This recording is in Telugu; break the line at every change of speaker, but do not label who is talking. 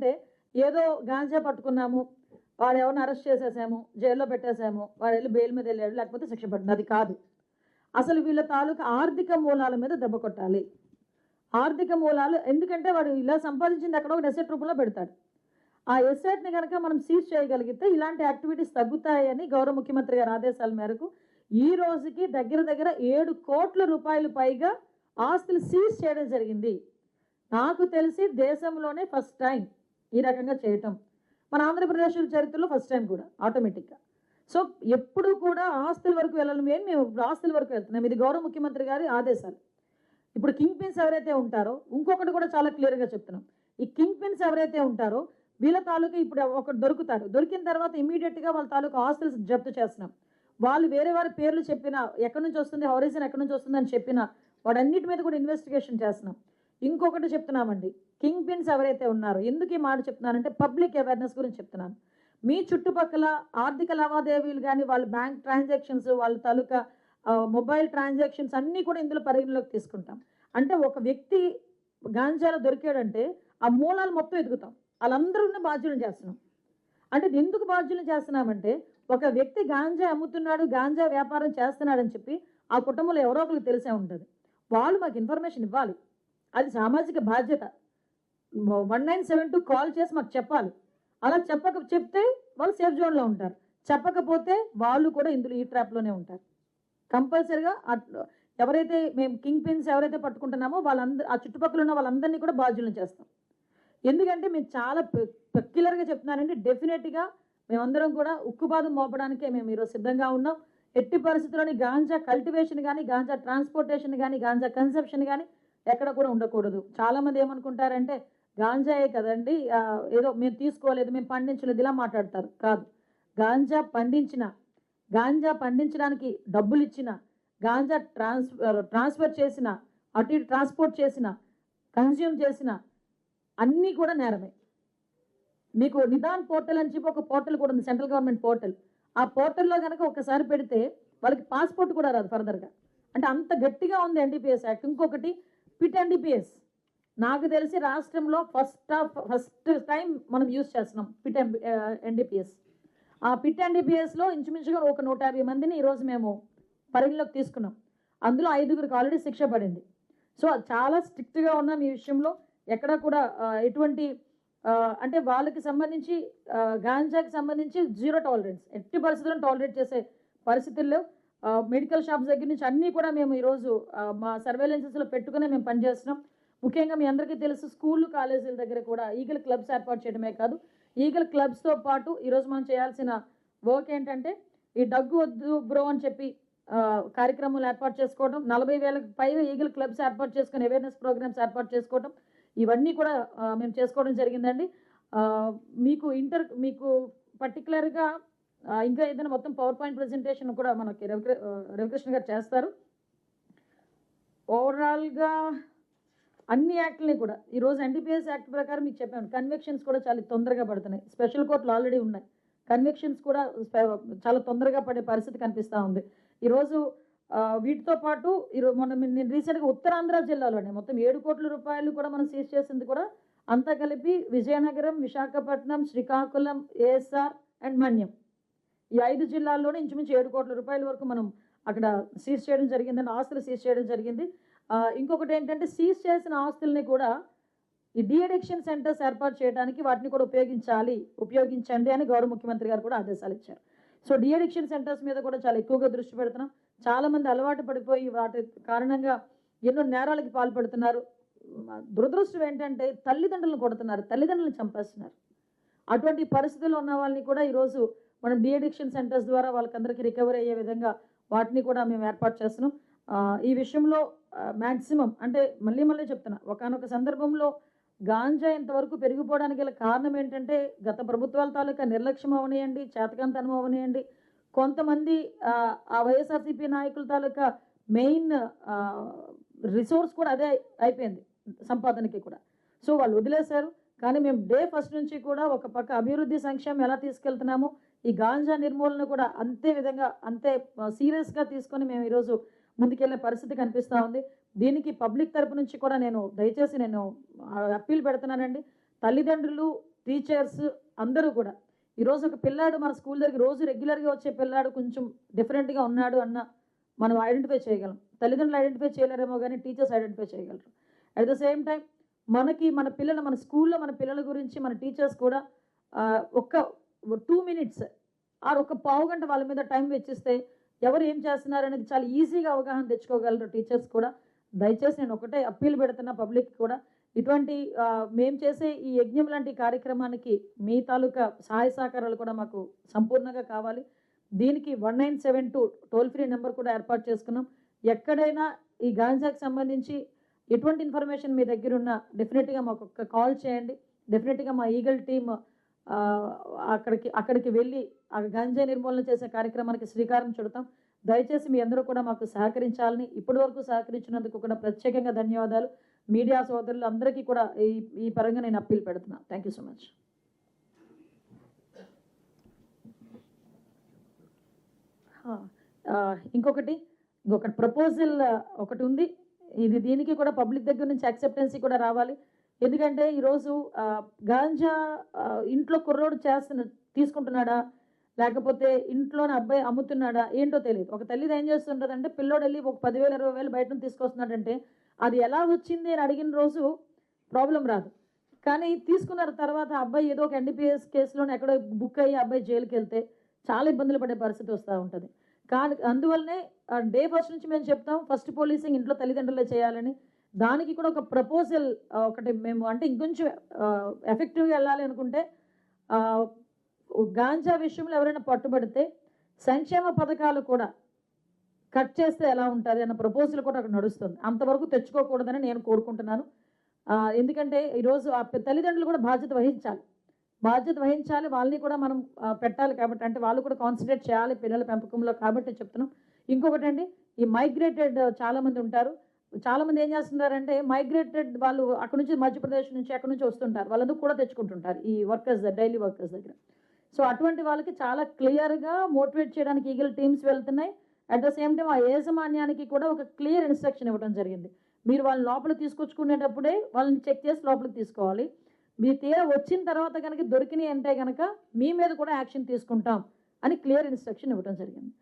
అంటే ఏదో గాంజా పట్టుకున్నాము, వాడు ఎవరిని అరెస్ట్ చేసేసాము, జైల్లో పెట్టేసాము, వాడు వెళ్ళి బెయిల్ మీద వెళ్ళాడు, లేకపోతే శిక్ష పడింది. అది కాదు. అసలు వీళ్ళ తాలూకా ఆర్థిక మూలాల మీద దెబ్బ కొట్టాలి. ఆర్థిక మూలాలు ఎందుకంటే వాడు ఇలా సంపాదించింది ఎక్కడో ఒక ఎసెట్ రూపంలో పెడతాడు. ఆ ఎసెట్ని కనుక మనం సీజ్ చేయగలిగితే ఇలాంటి యాక్టివిటీస్ తగ్గుతాయని గౌరవ ముఖ్యమంత్రి గారి ఆదేశాల మేరకు ఈ రోజుకి దగ్గర దగ్గర 7 కోట్ల రూపాయలు పైగా ఆస్తులు సీజ్ చేయడం జరిగింది. నాకు తెలిసి దేశంలోనే ఫస్ట్ టైం ఈ రకంగా చేయటం, మన ఆంధ్రప్రదేశ్ చరిత్రలో ఫస్ట్ టైం కూడా ఆటోమేటిక్గా. సో ఎప్పుడు కూడా ఆస్తుల వరకు వెళ్ళాలి, మేము ఆస్తుల వరకు వెళ్తున్నాం. ఇది గౌరవ ముఖ్యమంత్రి గారి ఆదేశాలు. ఇప్పుడు కింగ్ పిన్స్ ఎవరైతే ఉంటారో, ఇంకొకటి కూడా చాలా క్లియర్గా చెప్తున్నాం, ఈ కింగ్ పిన్స్ ఎవరైతే ఉంటారో వీళ్ళ తాలూకా ఇప్పుడు ఒకటి దొరుకుతారు, దొరికిన తర్వాత ఇమీడియట్గా వాళ్ళ తాలూకా ఆస్తులు జప్తు చేస్తున్నాం. వాళ్ళు వేరే వారి పేర్లు చెప్పినా, ఎక్కడి నుంచి వస్తుంది, హౌరీజన్ ఎక్కడి నుంచి వస్తుంది అని చెప్పినా వాడన్నిటి మీద కూడా ఇన్వెస్టిగేషన్ చేస్తున్నాం. ఇంకొకటి చెప్తున్నామండి, కింగ్ పిన్స్ ఎవరైతే ఉన్నారో, ఎందుకు ఈ మాట చెప్తున్నానంటే పబ్లిక్ అవేర్నెస్ గురించి చెప్తున్నాను. మీ చుట్టుపక్కల ఆర్థిక లావాదేవీలు కానీ, వాళ్ళ బ్యాంక్ ట్రాన్సాక్షన్స్, వాళ్ళ తాలూకా మొబైల్ ట్రాన్సాక్షన్స్ అన్నీ కూడా ఇందులో పరిగణలోకి తీసుకుంటాం. అంటే ఒక వ్యక్తి గాంజాలో దొరికాడంటే ఆ మూలాలు మొత్తం ఎదుగుతాం, వాళ్ళందరూ బాధ్యులను చేస్తున్నాం. అంటే ఎందుకు బాధ్యులను చేస్తున్నామంటే ఒక వ్యక్తి గాంజా అమ్ముతున్నాడు, గాంజా వ్యాపారం చేస్తున్నాడని చెప్పి ఆ కుటుంబంలో ఎవరో ఒకరికి తెలిసే ఉంటుంది. వాళ్ళు మాకు ఇన్ఫర్మేషన్ ఇవ్వాలి, అది సామాజిక బాధ్యత. 1972 కాల్ చేసి మాకు చెప్పాలి. అలా చెప్తే వాళ్ళు సేఫ్ జోన్లో ఉంటారు, చెప్పకపోతే వాళ్ళు కూడా ఇందులో ఈ ట్రాప్లోనే ఉంటారు. కంపల్సరిగా ఎవరైతే మేము కింగ్ పిన్స్ ఎవరైతే పట్టుకుంటున్నామో వాళ్ళందరూ, ఆ చుట్టుపక్కల ఉన్న వాళ్ళందరినీ కూడా బాధ్యులను చేస్తాం. ఎందుకంటే మేము చాలా పెక్యులర్గా చెప్తున్నానండి, డెఫినెట్గా మేమందరం కూడా ఉక్కుపాదం మోపడానికే మేము ఈరోజు సిద్ధంగా ఉన్నాం. ఎట్టి పరిస్థితుల్లోని గాంజా కల్టివేషన్ కానీ, గాంజా ట్రాన్స్పోర్టేషన్ కానీ, గాంజా కన్సెప్షన్ కానీ ఎక్కడ కూడా ఉండకూడదు. చాలామంది ఏమనుకుంటారంటే గాంజాయే కదండి, ఏదో మేము తీసుకోలేదు, మేము పండించలేదు, ఇలా మాట్లాడతారు. కాదు, గాంజా పండించడానికి డబ్బులు ఇచ్చిన, గాంజా ట్రాన్స్ఫర్ చేసిన, అటు ఇటు ట్రాన్స్పోర్ట్ చేసిన, కన్జ్యూమ్ చేసిన అన్నీ కూడా నేరమే. మీకు నిదాన్ పోర్టల్ అని చెప్పి ఒక పోర్టల్ కూడా ఉంది, సెంట్రల్ గవర్నమెంట్ పోర్టల్. ఆ పోర్టల్లో కనుక ఒకసారి పెడితే వాళ్ళకి పాస్పోర్ట్ కూడా రాదు ఫర్దర్గా. అంటే అంత గట్టిగా ఉంది ఎన్డీపీఎస్ యాక్ట్. ఇంకొకటి పిట్ ఎన్డీపీఎస్, నాకు తెలిసి రాష్ట్రంలో ఫస్ట్ టైం మనం యూజ్ చేస్తున్నాం పిట్ ఎన్డీపీఎస్. ఆ పిట్ ఎన్డీపీఎస్లో ఇంచుమించుగా ఒక 150 మందిని ఈరోజు మేము పరిగణలోకి తీసుకున్నాం. అందులో 5గురికి ఆల్రెడీ శిక్ష పడింది. సో చాలా స్ట్రిక్ట్గా ఉన్నాం ఈ విషయంలో. ఎక్కడ కూడా ఎటువంటి అంటే వాళ్ళకి సంబంధించి గాంజాకి సంబంధించి 0 టాలరెన్స్, ఎట్టి పరిస్థితులను టాలరేట్ చేసే పరిస్థితుల్లో మెడికల్ షాప్స్ దగ్గర నుంచి అన్నీ కూడా మేము ఈరోజు మా సర్వేలెన్సెస్లో పెట్టుకునే మేము పనిచేస్తున్నాం. ముఖ్యంగా మీ అందరికీ తెలుసు, స్కూళ్ళు కాలేజీల దగ్గర కూడా ఈగల్ క్లబ్స్ ఏర్పాటు చేయడమే కాదు, ఈగల్ క్లబ్స్తో పాటు ఈరోజు మనం చేయాల్సిన వర్క్ ఏంటంటే ఈ దగ్గు వద్దు బ్రో అని చెప్పి కార్యక్రమాలు ఏర్పాటు చేసుకోవడం, 40,000కి పైగా ఈగల్ క్లబ్స్ ఏర్పాటు చేసుకుని అవేర్నెస్ ప్రోగ్రామ్స్ ఏర్పాటు చేసుకోవడం, ఇవన్నీ కూడా మేము చేసుకోవడం జరిగిందండి. మీకు పర్టికులర్గా ఇంకా ఏదైనా మొత్తం పవర్ పాయింట్ ప్రజెంటేషన్ కూడా మనకి రవికృష్ణ గారు చేస్తారు. ఓవరాల్గా అన్ని యాక్ట్లని కూడా ఈరోజు ఎన్డీపీఎస్ యాక్ట్ ప్రకారం మీకు చెప్పాను, కన్విక్షన్స్ కూడా చాలా తొందరగా పడుతున్నాయి. స్పెషల్ కోర్టులు ఆల్రెడీ ఉన్నాయి, కన్విక్షన్స్ కూడా చాలా తొందరగా పడే పరిస్థితి కనిపిస్తూ ఉంది. ఈరోజు వీటితో పాటు నేను రీసెంట్గా ఉత్తరాంధ్ర జిల్లాలోనే మొత్తం 7 కోట్ల రూపాయలు కూడా మనం సీజ్ చేసింది కూడా అంతా కలిపి విజయనగరం, విశాఖపట్నం, శ్రీకాకుళం, ఏఎస్ఆర్ అండ్ మన్యం, ఈ 5 జిల్లాల్లోనే ఇంచుమించు 7 కోట్ల రూపాయల వరకు మనం అక్కడ సీజ్ చేయడం జరిగిందని, ఆస్తులు సీజ్ చేయడం జరిగింది. ఇంకొకటి ఏంటంటే సీజ్ చేసిన ఆస్తుల్ని కూడా ఈ డీఅడిక్షన్ సెంటర్స్ ఏర్పాటు చేయడానికి వాటిని కూడా ఉపయోగించండి అని గౌరవ ముఖ్యమంత్రి గారు కూడా ఆదేశాలు ఇచ్చారు. సో డీఅడిక్షన్ సెంటర్స్ మీద కూడా చాలా ఎక్కువగా దృష్టి పెడుతున్నాం. చాలామంది అలవాటు పడిపోయి వాటి కారణంగా ఎన్నో నేరాలకి పాల్పడుతున్నారు. దురదృష్టం ఏంటంటే తల్లిదండ్రులను కొడుతున్నారు, తల్లిదండ్రులను చంపేస్తున్నారు. అటువంటి పరిస్థితుల్లో ఉన్న వాళ్ళని కూడా ఈరోజు మనం డీఅడిక్షన్ సెంటర్స్ ద్వారా వాళ్ళకందరికీ రికవరీ అయ్యే విధంగా వాటిని కూడా మేము ఏర్పాటు చేస్తున్నాం. ఈ విషయంలో మ్యాక్సిమం అంటే మళ్ళీ చెప్తున్నా, ఒకానొక సందర్భంలో గాంజా ఇంతవరకు పెరిగిపోవడానికి గల కారణం ఏంటంటే గత ప్రభుత్వాల తాలూకా నిర్లక్ష్యం అవనియండి, చేతకంతనం అవనియండి, కొంతమంది ఆ వైఎస్ఆర్సీపీ నాయకుల తాలూకా మెయిన్ రిసోర్స్ కూడా అదే అయిపోయింది సంపాదనకి కూడా. సో వాళ్ళు వదిలేశారు. కానీ మేము డే ఫస్ట్ నుంచి కూడా ఒక పక్క అభివృద్ధి సంక్షేమం ఎలా తీసుకెళ్తున్నామో ఈ గాంజా నిర్మూలన కూడా అంతే సీరియస్గా తీసుకొని మేము ఈరోజు ముందుకెళ్ళే పరిస్థితి కనిపిస్తూ ఉంది. దీనికి పబ్లిక్ తరపు నుంచి కూడా దయచేసి నేను అప్పీల్ పెడుతున్నానండి. తల్లిదండ్రులు టీచర్స్ అందరూ కూడా ఈరోజు ఒక పిల్లాడు మన స్కూల్ దగ్గర రోజు రెగ్యులర్గా వచ్చే పిల్లాడు కొంచెం డిఫరెంట్గా ఉన్నాడు అన్న మనం ఐడెంటిఫై చేయగలం. తల్లిదండ్రులు ఐడెంటిఫై చేయలేరేమో కానీ టీచర్స్ ఐడెంటిఫై చేయగలరు. అట్ ద సేమ్ టైం మన పిల్లలు మన స్కూల్లో మన పిల్లల గురించి మన టీచర్స్ కూడా ఒక్క 2 మినిట్స్ ఒక పావుగంట వాళ్ళ మీద టైం వెచ్చిస్తే ఎవరు ఏం చేస్తున్నారు అనేది చాలా ఈజీగా అవగాహన తెచ్చుకోగలరు టీచర్స్ కూడా. దయచేసి నేను ఒకటే అప్పీల్ పెడుతున్నా పబ్లిక్ కూడా, ఇటువంటి మేము చేసే ఈ యజ్ఞం లాంటి కార్యక్రమానికి మీ తాలూకా సహాయ సహకారాలు కూడా మాకు సంపూర్ణంగా కావాలి. దీనికి 1972 టోల్ ఫ్రీ నెంబర్ కూడా ఏర్పాటు చేసుకున్నాం. ఎక్కడైనా ఈ గాంజాకి సంబంధించి ఎటువంటి ఇన్ఫర్మేషన్ మీ దగ్గర ఉన్న డెఫినెట్గా మాకు ఒక కాల్ చేయండి. డెఫినెట్గా మా ఈగల్ టీమ్ అక్కడికి వెళ్ళి ఆ గంజాయి నిర్మూలన చేసే కార్యక్రమానికి శ్రీకారం చుడతాం. దయచేసి మీ అందరూ కూడా మాకు సహకరించాలని, ఇప్పటి వరకు సహకరించినందుకు కూడా ప్రత్యేకంగా ధన్యవాదాలు. మీడియా సోదరులు అందరికీ కూడా ఈ పరంగా నేను అప్పీల్ పెడుతున్నాను. Thank you so much. ఇంకొకటి ప్రపోజల్ ఒకటి ఉంది. దీనికి కూడా పబ్లిక్ దగ్గర నుంచి యాక్సెప్టెన్సీ కూడా రావాలి. ఎందుకంటే ఈరోజు గాంజా ఇంట్లో కుర్రోడు తీసుకుంటున్నాడా, లేకపోతే ఇంట్లోనే అబ్బాయి అమ్ముతున్నాడా ఏంటో తెలియదు. ఒక తల్లిది ఏం చేస్తుంటుందంటే పిల్లోడు వెళ్ళి ఒక 10,000 20,000 బయట నుంచి తీసుకొస్తున్నాడంటే అది ఎలా వచ్చింది అని అడిగిన రోజు ప్రాబ్లం రాదు. కానీ తీసుకున్న తర్వాత అబ్బాయి ఏదో ఒక NDPS కేసులోనే ఎక్కడో బుక్ అయ్యి అబ్బాయి జైలుకి వెళ్తే చాలా ఇబ్బందులు పడే పరిస్థితి వస్తూ ఉంటుంది. కానీ అందువల్లనే డే ఫస్ట్ నుంచి మేము చెప్తాం ఫస్ట్ పోలీసింగ్ ఇంట్లో తల్లిదండ్రులే చేయాలని. దానికి కూడా ఒక ప్రపోజల్ ఒకటి మేము అంటే ఇంకొంచెం ఎఫెక్టివ్గా వెళ్ళాలి అనుకుంటే గాంజా విషయంలో ఎవరైనా పట్టుబడితే సంక్షేమ పథకాలు కూడా కట్ చేస్తే ఎలా ఉంటుంది అన్న ప్రపోజల్ కూడా అక్కడ నడుస్తుంది. అంతవరకు తెచ్చుకోకూడదని నేను కోరుకుంటున్నాను. ఎందుకంటే ఈరోజు ఆ తల్లిదండ్రులు కూడా బాధ్యత వహించాలి. వాళ్ళని కూడా మనం పెట్టాలి. కాబట్టి అంటే వాళ్ళు కూడా కాన్సన్ట్రేట్ చేయాలి పిల్లల పెంపకంలో. కాబట్టి చెప్తున్నాం. ఇంకొకటి అండి, ఈ మైగ్రేటెడ్ చాలామంది ఉంటారు. చాలామంది ఏం చేస్తున్నారంటే మైగ్రేటెడ్ వాళ్ళు అక్కడ నుంచి మధ్యప్రదేశ్ నుంచి అక్కడ నుంచి వస్తుంటారు. వాళ్ళందరూ కూడా తెచ్చుకుంటుంటారు ఈ వర్కర్స్ డైలీ వర్కర్స్ దగ్గర. సో అటువంటి వాళ్ళకి చాలా క్లియర్గా మోటివేట్ చేయడానికి ఈగల్ టీమ్స్ వెళ్తున్నాయి. అట్ ద సేమ్ టైం ఆ యాజమాన్యానికి కూడా ఒక క్లియర్ ఇన్స్ట్రక్షన్ ఇవ్వడం జరిగింది. మీరు వాళ్ళని లోపల తీసుకొచ్చుకునేటప్పుడే వాళ్ళని చెక్ చేసి లోపలికి తీసుకోవాలి. మీ తీరా వచ్చిన తర్వాత కనుక దొరికినాయి అంటే కనుక మీ మీద కూడా యాక్షన్ తీసుకుంటాం అని క్లియర్ ఇన్స్ట్రక్షన్ ఇవ్వడం జరిగింది.